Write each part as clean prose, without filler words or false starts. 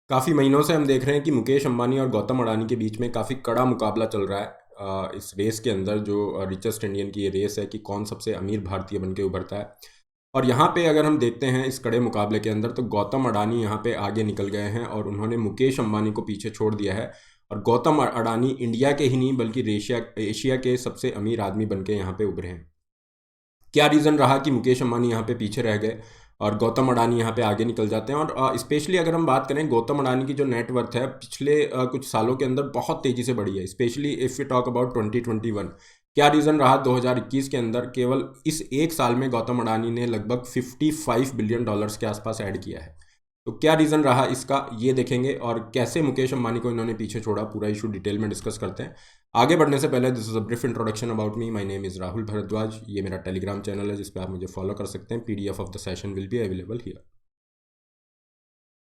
काफ़ी महीनों से हम देख रहे हैं कि मुकेश अंबानी और गौतम अडानी के बीच में काफ़ी कड़ा मुकाबला चल रहा है। इस रेस के अंदर जो रिचेस्ट इंडियन की ये रेस है कि कौन सबसे अमीर भारतीय बन के उभरता है। और यहाँ पे अगर हम देखते हैं इस कड़े मुकाबले के अंदर, तो गौतम अडानी यहाँ पे आगे निकल गए हैं और उन्होंने मुकेश अंबानी को पीछे छोड़ दिया है। और गौतम अडानी इंडिया के ही नहीं बल्कि एशिया एशिया के सबसे अमीर आदमी बन के यहाँ पे उभरे हैं। क्या रीज़न रहा कि मुकेश अंबानी यहाँ पे पीछे रह गए और गौतम अडानी यहाँ पे आगे निकल जाते हैं? और स्पेशली अगर हम बात करें, गौतम अडानी की जो नेटवर्थ है पिछले कुछ सालों के अंदर बहुत तेज़ी से बढ़ी है, specially if you talk about 2021। क्या रीज़न रहा? 2021 के अंदर केवल इस एक साल में गौतम अडानी ने लगभग $55 बिलियन के आसपास ऐड किया है। तो क्या रीज़न रहा इसका, ये देखेंगे। और कैसे मुकेश अंबानी को इन्होंने पीछे छोड़ा, पूरा इशू डिटेल में डिस्कस करते हैं। आगे बढ़ने से पहले, this is a brief introduction about me. My name is Rahul Bhardwaj. ये मेरा टेलीग्राम चैनल है जिस पर आप मुझे फॉलो कर सकते हैं। PDF of the session will be available here.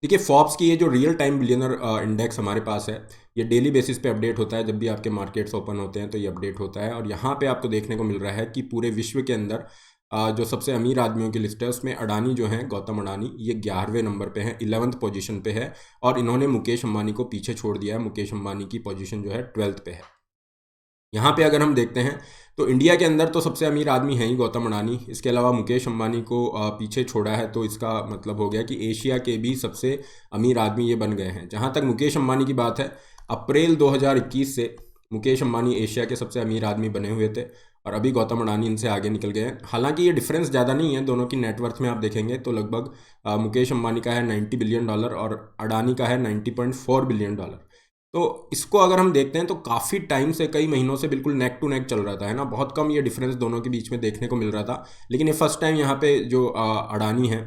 देखिए, फॉर्ब्स की ये जो रियल टाइम बिलियनर इंडेक्स हमारे पास है, ये डेली बेसिस पे अपडेट होता है। जब भी आपके मार्केट्स ओपन होते हैं तो ये अपडेट होता है। और यहाँ पे आपको देखने को मिल रहा है कि पूरे विश्व के अंदर जो सबसे अमीर आदमियों की लिस्ट है उसमें अडानी जो हैं, गौतम अडानी, ये 11वें नंबर पे हैं, 11th पोजीशन पे है। और इन्होंने मुकेश अंबानी को पीछे छोड़ दिया है। मुकेश अंबानी की पोजीशन जो है 12th पे है। यहाँ पे अगर हम देखते हैं तो इंडिया के अंदर तो सबसे अमीर आदमी है ही गौतम अडानी। इसके अलावा मुकेश अंबानी को पीछे छोड़ा है, तो इसका मतलब हो गया कि एशिया के भी सबसे अमीर आदमी ये बन गए हैं। जहाँ तक मुकेश अंबानी की बात है, अप्रैल 2021 से मुकेश अंबानी एशिया के सबसे अमीर आदमी बने हुए थे और अभी गौतम अडानी इनसे आगे निकल गए हैं। हालांकि ये डिफरेंस ज़्यादा नहीं है, दोनों की नेटवर्थ में आप देखेंगे तो लगभग मुकेश अंबानी का है $90 बिलियन और अडानी का है $90.4 बिलियन। तो इसको अगर हम देखते हैं तो काफ़ी टाइम से, कई महीनों से बिल्कुल नेक टू नेक चल रहा था, है ना। बहुत कम ये डिफरेंस दोनों के बीच में देखने को मिल रहा था। लेकिन ये फर्स्ट टाइम यहाँ पे जो अडानी हैं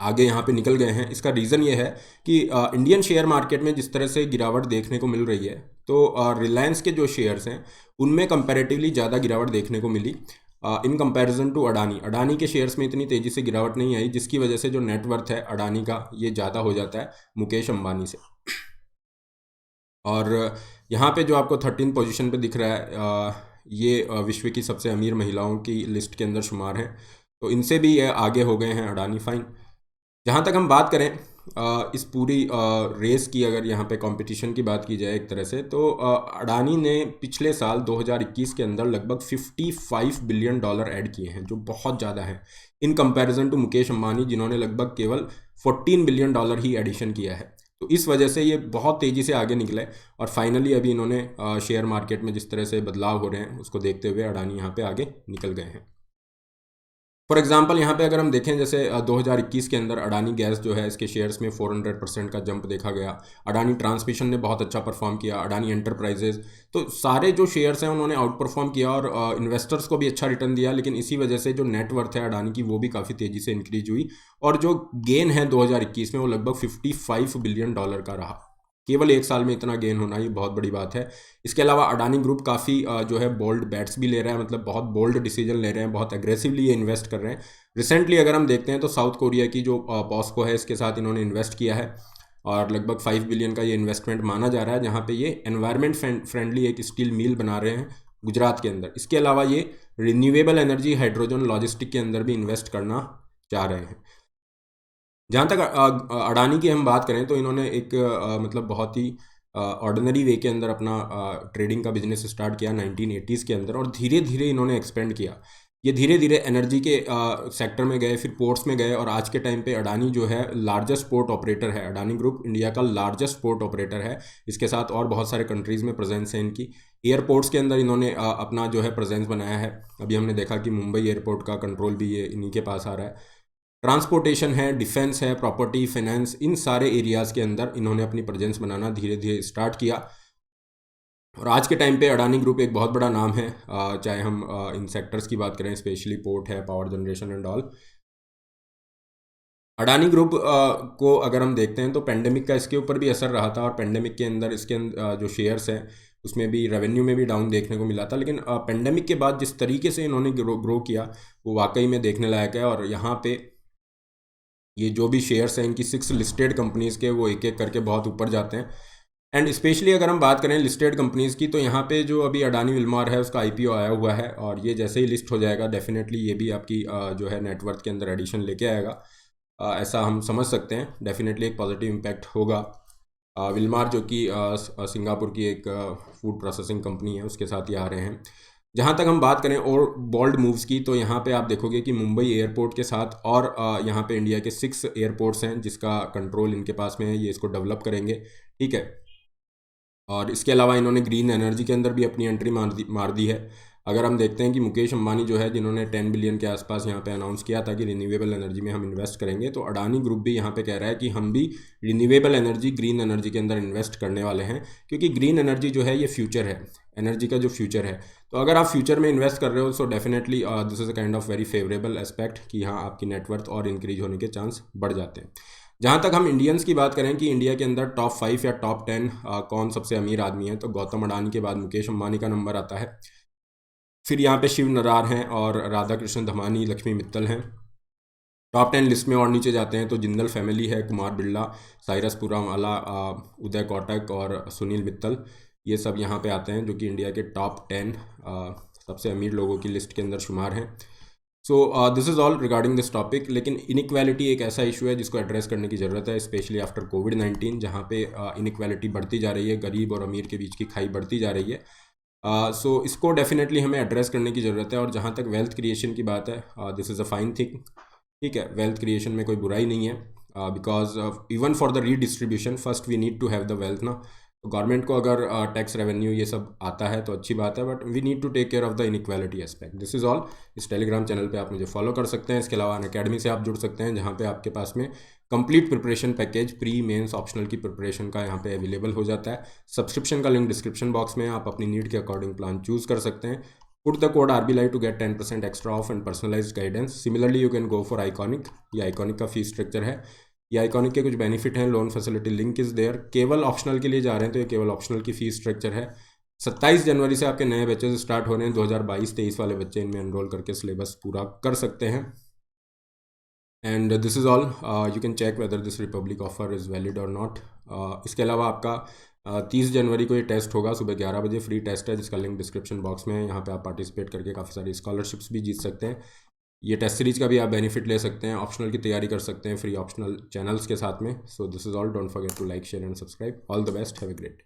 आगे यहाँ पे निकल गए हैं। इसका रीज़न ये है कि इंडियन शेयर मार्केट में जिस तरह से गिरावट देखने को मिल रही है, तो रिलायंस के जो शेयर्स हैं उनमें कंपैरेटिवली ज़्यादा गिरावट देखने को मिली in comparison to Adani. Adani के शेयर्स में इतनी तेज़ी से गिरावट नहीं आई, जिसकी वजह से जो नेटवर्थ है अडानी का ये ज़्यादा हो जाता है मुकेश अंबानी से। और यहाँ पे जो आपको 13 पोजीशन पे दिख रहा है, ये विश्व की सबसे अमीर महिलाओं की लिस्ट के अंदर शुमार हैं। तो इनसे भी ये आगे हो गए हैं अडानी। फाइन। जहाँ तक हम बात करें इस पूरी रेस की, अगर यहाँ पे कंपटीशन की बात की जाए एक तरह से, तो अडानी ने पिछले साल 2021 के अंदर लगभग $55 बिलियन ऐड किए हैं, जो बहुत ज़्यादा है in comparison to Mukesh Ambani, जिन्होंने लगभग केवल $14 बिलियन ही एडिशन किया है। तो इस वजह से ये बहुत तेज़ी से आगे निकले और फाइनली अभी इन्होंने शेयर मार्केट में जिस तरह से बदलाव हो रहे हैं उसको देखते हुए अडानी यहाँ पे आगे निकल गए हैं। फॉर एग्जांपल, यहाँ पे अगर हम देखें, जैसे 2021 के अंदर अडानी गैस जो है, इसके शेयर्स में 400% का जंप देखा गया। अडानी ट्रांसमिशन ने बहुत अच्छा परफॉर्म किया, अडानी एंटरप्राइजेज, तो सारे जो शेयर्स हैं उन्होंने आउट परफॉर्म किया और इन्वेस्टर्स को भी अच्छा रिटर्न दिया। लेकिन इसी वजह से जो नेटवर्थ है अडानी की वो भी काफ़ी तेज़ी से इंक्रीज हुई और जो गेन है 2021 में वो लगभग $55 बिलियन का रहा। केवल एक साल में इतना गेन होना ये बहुत बड़ी बात है। इसके अलावा अडानी ग्रुप काफ़ी जो है बोल्ड बैट्स भी ले रहा है, मतलब बहुत बोल्ड डिसीजन ले रहे हैं, बहुत एग्रेसिवली ये इन्वेस्ट कर रहे हैं। रिसेंटली अगर हम देखते हैं तो साउथ कोरिया की जो पॉस्को है, इसके साथ इन्होंने इन्वेस्ट किया है और लगभग 5 बिलियन का ये इन्वेस्टमेंट माना जा रहा है, जहाँ पे ये एनवायरमेंट फ्रेंडली एक स्टील मिल बना रहे हैं गुजरात के अंदर। इसके अलावा ये रिन्यूएबल एनर्जी, हाइड्रोजन, लॉजिस्टिक के अंदर भी इन्वेस्ट करना चाह रहे हैं। जहाँ तक अडानी की हम बात करें तो इन्होंने एक मतलब बहुत ही ऑर्डिनरी वे के अंदर अपना ट्रेडिंग का बिजनेस स्टार्ट किया 1980s के अंदर और धीरे धीरे इन्होंने एक्सपेंड किया। ये धीरे धीरे एनर्जी के सेक्टर में गए, फिर पोर्ट्स में गए और आज के टाइम पे अडानी जो है लार्जेस्ट पोर्ट ऑपरेटर है। अडानी ग्रुप इंडिया का लार्जेस्ट पोर्ट ऑपरेटर है। इसके साथ और बहुत सारे कंट्रीज़ में प्रेजेंस है इनकी। एयरपोर्ट्स के अंदर इन्होंने अपना जो है प्रेजेंस बनाया है। अभी हमने देखा कि मुंबई एयरपोर्ट का कंट्रोल भी ये इन्हीं के पास आ रहा है। ट्रांसपोर्टेशन है, डिफेंस है, प्रॉपर्टी, फाइनेंस, इन सारे एरियाज़ के अंदर इन्होंने अपनी प्रेजेंस बनाना धीरे धीरे स्टार्ट किया और आज के टाइम पे अडानी ग्रुप एक बहुत बड़ा नाम है। चाहे हम इन सेक्टर्स की बात करें, स्पेशली पोर्ट है, power generation and all. Adani group को अगर हम देखते हैं तो पेंडेमिक का इसके ऊपर भी असर रहा था और पेंडेमिक के अंदर इसके जो शेयर्स हैं उसमें भी, रेवेन्यू में भी डाउन देखने को मिला था। लेकिन पेंडेमिक के बाद जिस तरीके से इन्होंने ग्रो किया वो वाकई में देखने लायक है। और यहाँ पे ये जो भी शेयर्स हैं इनकी 6 लिस्टेड कंपनीज़ के, वो एक एक करके बहुत ऊपर जाते हैं। एंड स्पेशली अगर हम बात करें लिस्टेड कंपनीज़ की, तो यहाँ पे जो अभी अडानी विल्मार है उसका आईपीओ आया हुआ है और ये जैसे ही लिस्ट हो जाएगा डेफिनेटली ये भी आपकी जो है नेटवर्थ के अंदर एडिशन लेके आएगा। ऐसा हम समझ सकते हैं। डेफिनेटली एक पॉजिटिव इम्पैक्ट होगा। विलमार जो कि सिंगापुर की एक फूड प्रोसेसिंग कंपनी है, उसके साथ ये आ रहे हैं। जहाँ तक हम बात करें और बोल्ड मूव्स की, तो यहाँ पे आप देखोगे कि मुंबई एयरपोर्ट के साथ और यहाँ पे इंडिया के 6 एयरपोर्ट्स हैं जिसका कंट्रोल इनके पास में है, ये इसको डेवलप करेंगे, ठीक है। और इसके अलावा इन्होंने ग्रीन एनर्जी के अंदर भी अपनी एंट्री मार दी है। अगर हम देखते हैं कि मुकेश अंबानी जो है, जिन्होंने 10 बिलियन के आसपास यहाँ पे अनाउंस किया था कि रिन्यूएबल एनर्जी में हम इन्वेस्ट करेंगे, तो अडानी ग्रुप भी यहाँ पे कह रहा है कि हम भी रिन्यूएबल एनर्जी, ग्रीन एनर्जी के अंदर इन्वेस्ट करने वाले हैं, क्योंकि ग्रीन एनर्जी जो है ये फ्यूचर है, एनर्जी का जो फ्यूचर है। तो अगर आप फ्यूचर में इन्वेस्ट कर रहे हो, so definitely this is a kind of very favourable aspect कि हाँ, आपकी नेटवर्थ और इंक्रीज होने के चांस बढ़ जाते हैं। जहाँ तक हम इंडियंस की बात करें कि इंडिया के अंदर टॉप 5 या टॉप 10 कौन सबसे अमीर आदमी है, तो गौतम अडानी के बाद मुकेश अंबानी का नंबर आता है। फिर यहाँ पे शिव नारार हैं और राधा कृष्ण धमानी, लक्ष्मी मित्तल हैं। टॉप 10 लिस्ट में और नीचे जाते हैं तो जिंदल फैमिली है, कुमार बिरला, साइरस पूरावाला, उदय कोटक और सुनील मित्तल, ये सब यहाँ पे आते हैं, जो कि इंडिया के टॉप 10 सबसे अमीर लोगों की लिस्ट के अंदर शुमार हैं। सो this is all regarding this topic. लेकिन इनइक्वालिटी एक ऐसा इशू है जिसको एड्रेस करने की ज़रूरत है, स्पेशली आफ्टर कोविड-19, जहाँ पे इनइक्वालिटी बढ़ती जा रही है, गरीब और अमीर के बीच की खाई बढ़ती जा रही है। सो इसको डेफिनेटली हमें एड्रेस करने की ज़रूरत है। और जहाँ तक वेल्थ क्रिएशन की बात है, this is a fine thing, ठीक है। वेल्थ क्रिएशन में कोई बुराई नहीं है, because even for the redistribution first we need to have the wealth ना। तो गवर्नमेंट को अगर टैक्स रेवेन्यू ये सब आता है तो अच्छी बात है, but we need to take care of the inequality aspect. This is all. इस टेलीग्राम चैनल पे आप मुझे फॉलो कर सकते हैं। इसके अलावा अनअकैडमी से आप जुड़ सकते हैं, जहाँ पे आपके पास में complete preparation package, pre mains optional की प्रिपरेशन का यहाँ पे अवेलेबल हो जाता है। सब्सक्रिप्शन का लिंक डिस्क्रिप्शन बॉक्स में, आप अपनी नीड के अकॉर्डिंग प्लान चूज़ कर सकते हैं। Put the code RBLive to get 10% extra off and personalized guidance. Similarly, you can go for Iconic. ये Iconic का फीस स्ट्रक्चर है। ये Iconic के कुछ बेनिफिट हैं, loan facility link is there. केवल ऑप्शनल के लिए जा रहे हैं तो ये केवल ऑप्शनल की फीस स्ट्रक्चर है। 27 जनवरी से आपके नए बैचेज स्टार्ट हो रहे हैं। 2022-23 वाले बच्चे इनमें एनरोल करके सिलेबस पूरा कर सकते हैं। And this is all. You can check whether this republic offer is valid और नॉट। इसके अलावा आपका 30 जनवरी को ये टेस्ट होगा, सुबह 11 बजे फ्री टेस्ट है, जिसका लिंक डिस्क्रिप्शन बॉक्स में है। यहाँ पे आप पार्टिसिपेट करके काफ़ी सारी स्कॉलरशिप्स भी जीत सकते हैं। ये टेस्ट सीरीज का भी आप बेनिफिट ले सकते हैं, ऑप्शनल की तैयारी कर सकते हैं फ्री ऑप्शनल चैनल्स के साथ में। So this is all. Don't forget to like, share and subscribe. All the best, have a great.